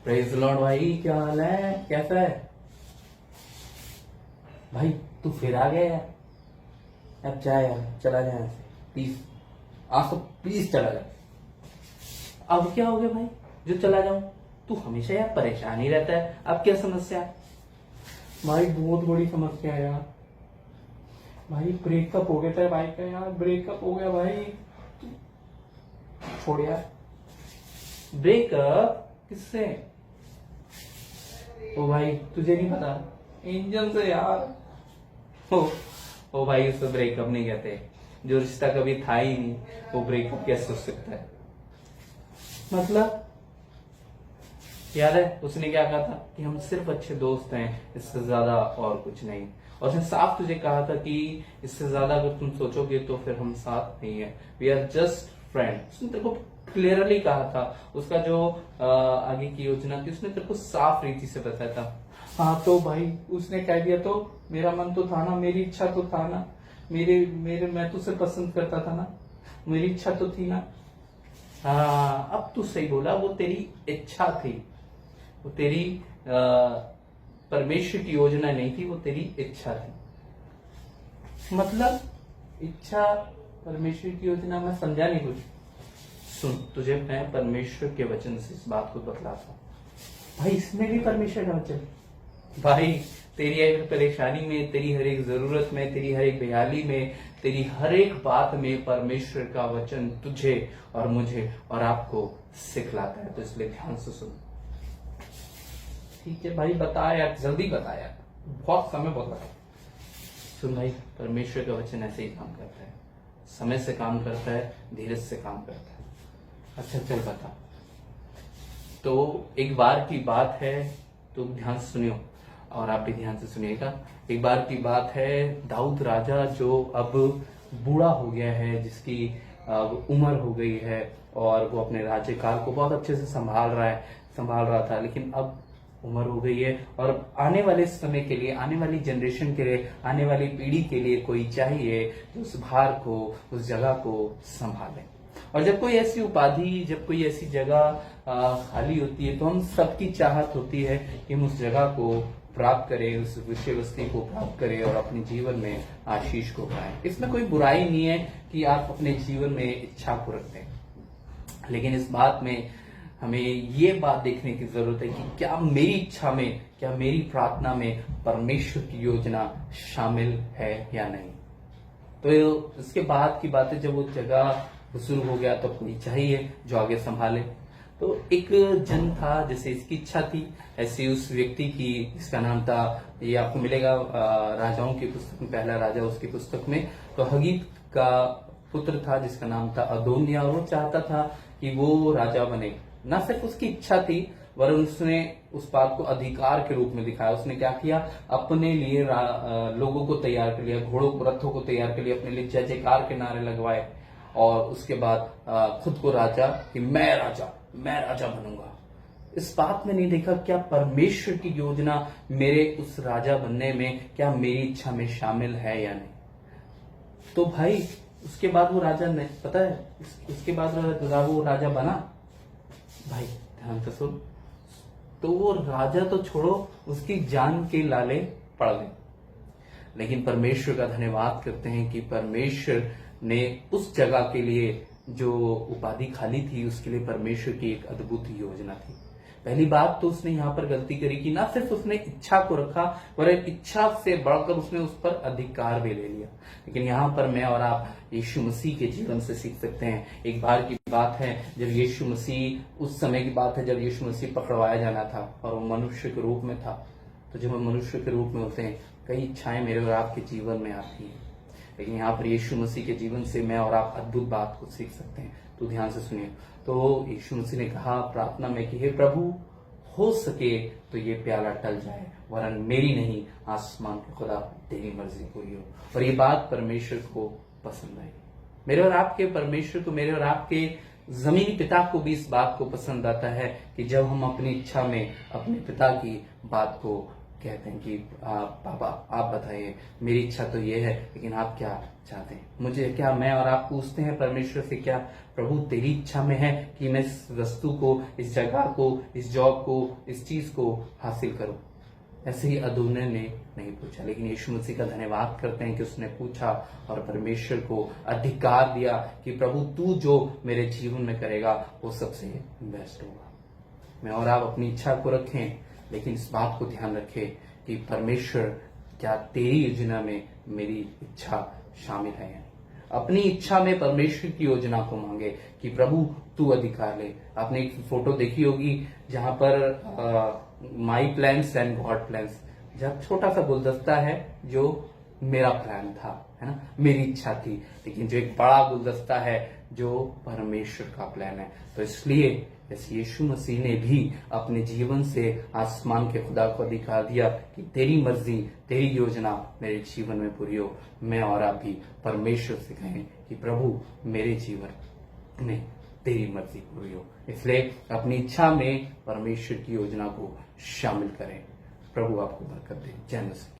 Praise Lord भाई, क्या हाल है? कैसा है भाई? तू फिर आ गया यार। अब चाहे यार, चला जाए यहाँ से प्लीज। आज तो प्लीज चला जा। अब क्या हो गया भाई जो चला जाऊं? तू हमेशा यार परेशान ही रहता है। अब क्या समस्या है भाई? बहुत बड़ी समस्या है यार। भाई ब्रेकअप हो गया था भाई का यार, ब्रेकअप हो गया भाई। छोड़ यार। ब्रेकअप किससे? ओ भाई तुझे नहीं पता? एंजल से यार। ओ भाई, उसको ब्रेकअप नहीं कहते। जो रिश्ता कभी था ही नहीं वो ब्रेकअप कैसे हो सकता है? मतलब याद है उसने क्या कहा था कि हम सिर्फ अच्छे दोस्त हैं, इससे ज्यादा और कुछ नहीं। और उसने साफ तुझे कहा था कि इससे ज्यादा अगर तुम सोचोगे तो फिर हम साथ नहीं है, वी आर जस्ट फ्रेंड। उसने तेरे को क्लियरली कहा था। उसका जो आगे की योजना थी उसने तेरे को साफ रीति से बताया था। हाँ तो भाई उसने कह दिया तो मेरा मन तो था ना, मेरी इच्छा तो था ना, मेरे मेरे मैं तो उसे पसंद करता था ना, मेरी इच्छा तो थी ना। हाँ अब तू सही बोला, वो तेरी इच्छा थी, वो तेरी परमेश्वर की योजना नहीं थी, वो तेरी इच्छा थी। मतलब इच्छा परमेश्वर की योजना, मैं समझा नहीं कुछ। सुन, तुझे मैं परमेश्वर के वचन से इस बात को बतलाता हूं। भाई इसमें भी परमेश्वर का वचन? भाई तेरी हर एक परेशानी में, तेरी हर एक जरूरत में, तेरी हर एक बेहाली में, तेरी हर एक बात में परमेश्वर का वचन तुझे और मुझे और आपको सिखलाता है। तो इसलिए ध्यान से सुन। ठीक है भाई, बता यार, जल्दी बता यार, बहुत समय बहुत लगा। सुन भाई, परमेश्वर का वचन ऐसे ही काम करता है, समय से काम करता है, धीरज से काम करता है। अच्छा चल बता। तो एक बार की बात है, तो ध्यान से सुनियो और आप भी ध्यान से सुनिएगा। एक बार की बात है, दाऊद राजा जो अब बूढ़ा हो गया है, जिसकी अब उम्र हो गई है और वो अपने राज्यकाल को बहुत अच्छे से संभाल रहा था, लेकिन अब उम्र हो गई है और आने वाले समय के लिए, आने वाली जनरेशन के लिए, आने वाली पीढ़ी के लिए कोई चाहिए जो उस भार को, उस जगह को संभाले। और जब कोई ऐसी उपाधि, जब कोई ऐसी जगह खाली होती है तो हम सबकी चाहत होती है कि हम उस जगह को प्राप्त करें, उस विषय वस्तु को प्राप्त करें और अपने जीवन में आशीष को पाएं। इसमें कोई बुराई नहीं है कि आप अपने जीवन में इच्छा को रखते हैं, लेकिन इस बात में हमें ये बात देखने की जरूरत है कि क्या मेरी इच्छा में, क्या मेरी प्रार्थना में परमेश्वर की योजना शामिल है या नहीं। तो इसके बाद की बात है, जब वो जगह शुरू हो गया तो कोई चाहिए जो आगे संभाले। तो एक जन था जैसे इसकी इच्छा थी, ऐसे उस व्यक्ति की, इसका नाम था, ये आपको मिलेगा राजाओं की पुस्तक में, पहला राजा उसकी पुस्तक में। तो हगीत का पुत्र था जिसका नाम था अदोनिया, और वो चाहता था कि वो राजा बने। ना सिर्फ उसकी इच्छा थी वरन उसने उस बात को अधिकार के रूप में दिखाया। उसने क्या किया, अपने लिए लोगों को तैयार कर लिया, घोड़ों को, रथों को तैयार कर लिया, अपने लिए जय जयकार के नारे लगवाए और उसके बाद खुद को राजा, कि मैं राजा बनूंगा। इस बात में नहीं देखा क्या परमेश्वर की योजना मेरे उस राजा बनने में, क्या मेरी इच्छा में शामिल है या नहीं। तो भाई उसके बाद वो राजा नहीं, पता है उसके बाद वो राजा बना। भाई ध्यान से सुन। तो वो राजा तो छोड़ो, उसकी जान के लाले पड़ गए। लेकिन परमेश्वर का धन्यवाद करते हैं कि परमेश्वर ने उस जगह के लिए, जो उपाधि खाली थी, उसके लिए परमेश्वर की एक अद्भुत योजना थी। पहली बात तो उसने यहाँ पर गलती करी कि ना सिर्फ उसने इच्छा को रखा, वरन इच्छा से बढ़कर उसने उस पर अधिकार भी ले लिया। लेकिन यहाँ पर मैं और आप यीशु मसीह के जीवन से सीख सकते हैं। एक बार की बात है जब यीशु मसीह, उस समय की बात है जब यीशु मसीह पकड़वाया जाना था और वो मनुष्य के रूप में था। तो जब हम मनुष्य के रूप में होते हैं, कई इच्छाएं मेरे और आपके जीवन में आती है, लेकिन यहाँ पर यीशु मसीह के जीवन से मैं और आप अद्भुत बात को सीख सकते हैं। तो ध्यान से सुनिए। तो यीशु मसीह ने कहा प्रार्थना में कि हे प्रभु, हो सके तो ये प्याला टल जाए, वरन मेरी नहीं, आसमान के खुदा तेरी मर्जी पूरी हो। और ये बात परमेश्वर को पसंद आई। मेरे और आपके परमेश्वर को, मेरे और आपके जमीनी पिता को भी इस बात को पसंद आता है कि जब हम अपनी इच्छा में अपने पिता की बात को कहते हैं कि पापा आप बताइए, मेरी इच्छा तो ये है, लेकिन आप क्या चाहते हैं? मुझे क्या, मैं और आप पूछते हैं परमेश्वर से, क्या प्रभु तेरी इच्छा में है कि मैं इस वस्तु को, इस जगह को, इस जॉब को, इस चीज को हासिल करूं? ऐसे ही अदोनिय्याह ने नहीं पूछा, लेकिन यीशु मसीह का धन्यवाद करते हैं कि उसने पूछा और परमेश्वर को अधिकार दिया कि प्रभु तू जो मेरे जीवन में करेगा वो सबसे बेस्ट होगा। मैं और आप अपनी इच्छा को रखें, लेकिन इस बात को ध्यान रखें कि परमेश्वर क्या तेरी योजना में मेरी इच्छा शामिल है। अपनी इच्छा में परमेश्वर की योजना को मांगे कि प्रभु तू अधिकार ले। आपने एक फोटो देखी होगी जहां पर माई प्लान्स एंड गॉड प्लान्स, जब छोटा सा गुलदस्ता है जो मेरा प्लान था, है ना, मेरी इच्छा थी, लेकिन जो एक बड़ा गुलदस्ता है जो परमेश्वर का प्लान है। तो इसलिए इस यीशु मसीह ने भी अपने जीवन से आसमान के खुदा को अधिकार दिया कि तेरी मर्जी, तेरी योजना मेरे जीवन में पूरी हो। मैं और आप भी परमेश्वर से कहें कि प्रभु मेरे जीवन में तेरी मर्जी पूरी हो। इसलिए अपनी इच्छा में परमेश्वर की योजना को शामिल करें। प्रभु आपको बरकत दे। जय मसीह।